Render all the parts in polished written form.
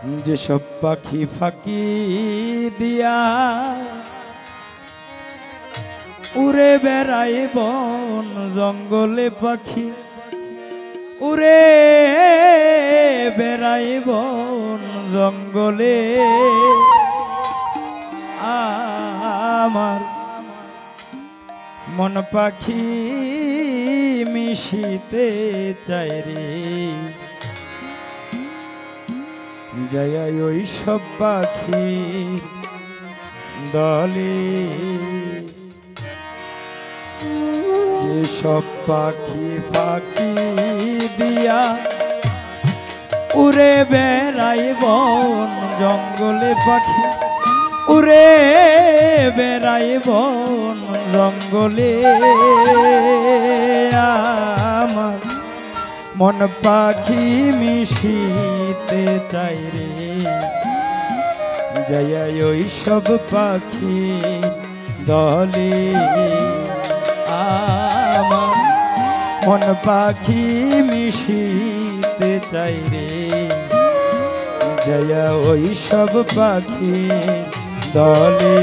যেসব পাখি ফাঁকি দিয়া উড়ে বেড়ায় বন জঙ্গলে পাখি উড়ে বেড়ায় বন জঙ্গলে আমার মন পাখি মিশিতে চায় রে জয় ওই সব পাখি দলে যে সব পাখি ফাঁকি দিয়া উড়ে বেড়ায় বন জঙ্গলে পাখি উড়ে বেড়ায় বন জঙ্গলে আমার মন পাখি মিশিতে চাই রে জয় ওই সব পাখি দলে আমার মন পাখি মিশিতে চাই রে জয় ওই সব পাখি দলে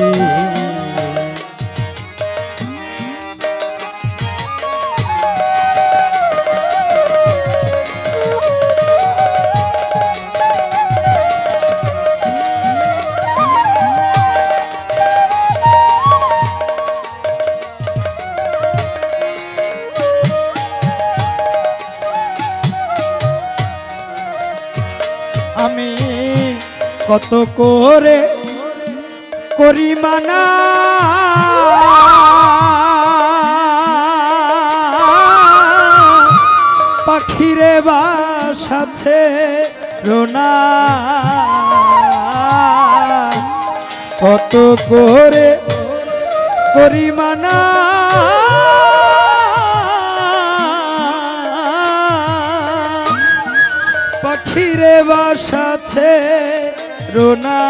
আমি কত করে করি মানা পাখিরে বাসাছে রোনা কত করে করি মানা পাখিরে বাসাছে রোনা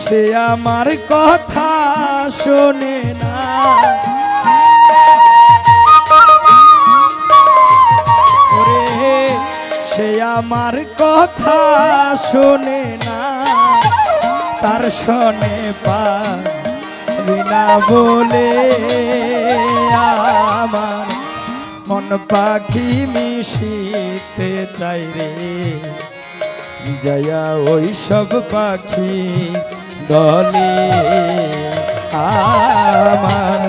সে আমার কথা শোনে না ওরে সে আমার কথা শোনে না তার শোনে পারি না বলে আমার মন পাখি মিশিতে চাই রে জয়া ওই সব পাখি দলে আমার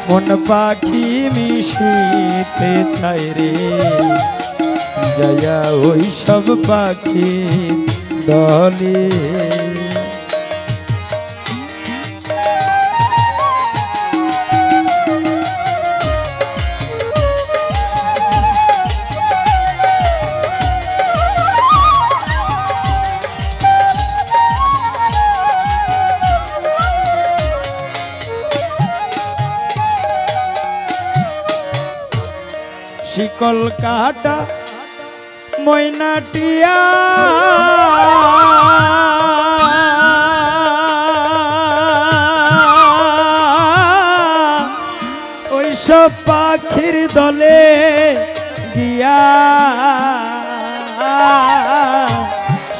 মন পাখি মিশিতে চাই রে জয়া ওই সব পাখি দলে শিকল কাটা ময়নাটিয়া ওই সব পাখির দলে গিয়া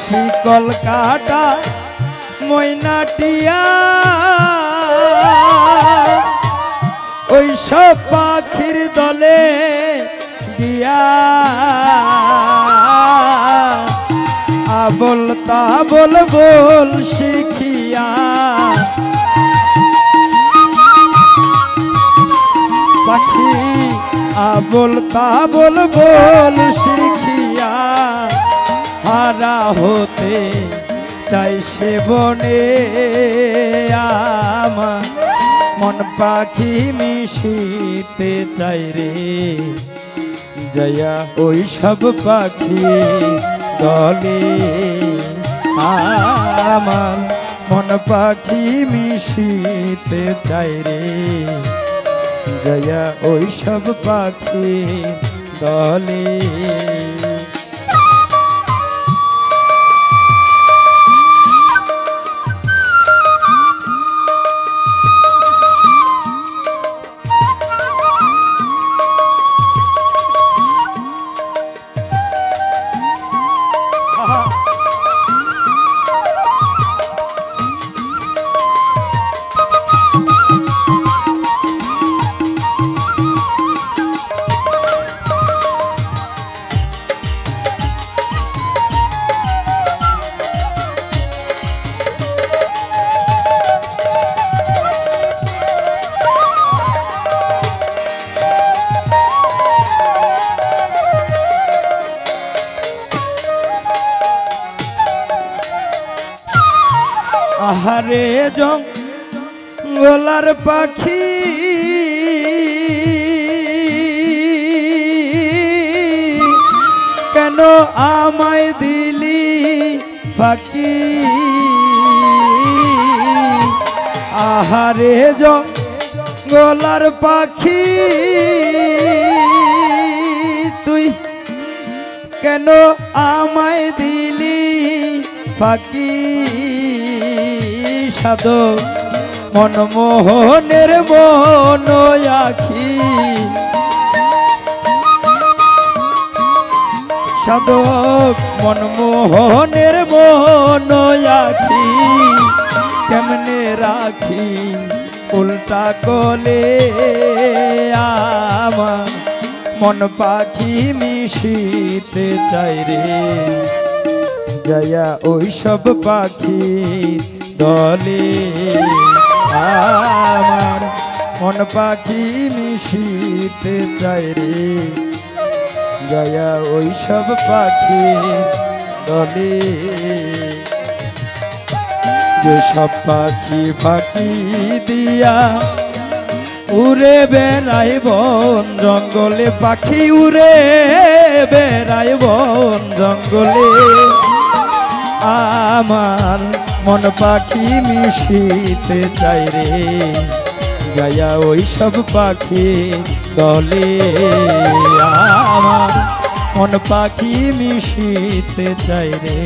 শিকল কাটা ময়নাটিয়া ওই সব পাখির দলে গিয়া আবল তাবল বল শিখিয়া পাখি আবল তাবল বল শিখিয়া হারা হতে চাই সে বনে আমার মন পাখি মিশিতে চাই রে জয়া ওই সব পাখি দলে আমার মন পাখি মিশিতে চাই রে জয়া ওই সব পাখি দলে আহারে জঙ্গলার পাখি কেন আমায় দিলি ফাঁকি আহারে জঙ্গলার পাখি তুই কেন আমায় দিলি ফাঁকি সাধো মনমোহনের মন আখি সাধো মনমোহনের মন আখি কেমনে রাখি উল্টা কোলে আমার মন পাখি মিশিতে চাই রে জয়া ওই সব পাখি দলে আমার মন পাখি মিশিতে চাই রে জয়া ওই সব পাখি দলে যে সব পাখি ফাঁকি দিয়া উড়ে বেড়াই বন জঙ্গলে পাখি উড়ে বেড়াই বন জঙ্গলে আমার মন পাখি মিশিতে চাই রে জয়া ওই সব পাখি দলে আমার মন পাখি মিশিতে চাই রে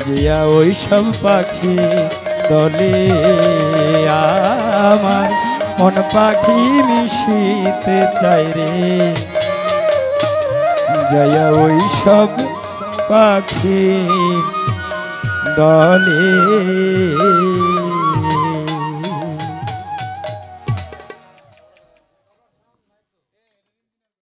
জয়া ওই সব পাখি দলে আমার মন পাখি মিশিতে চাই রে জয়া ওই সব পাখি দলে।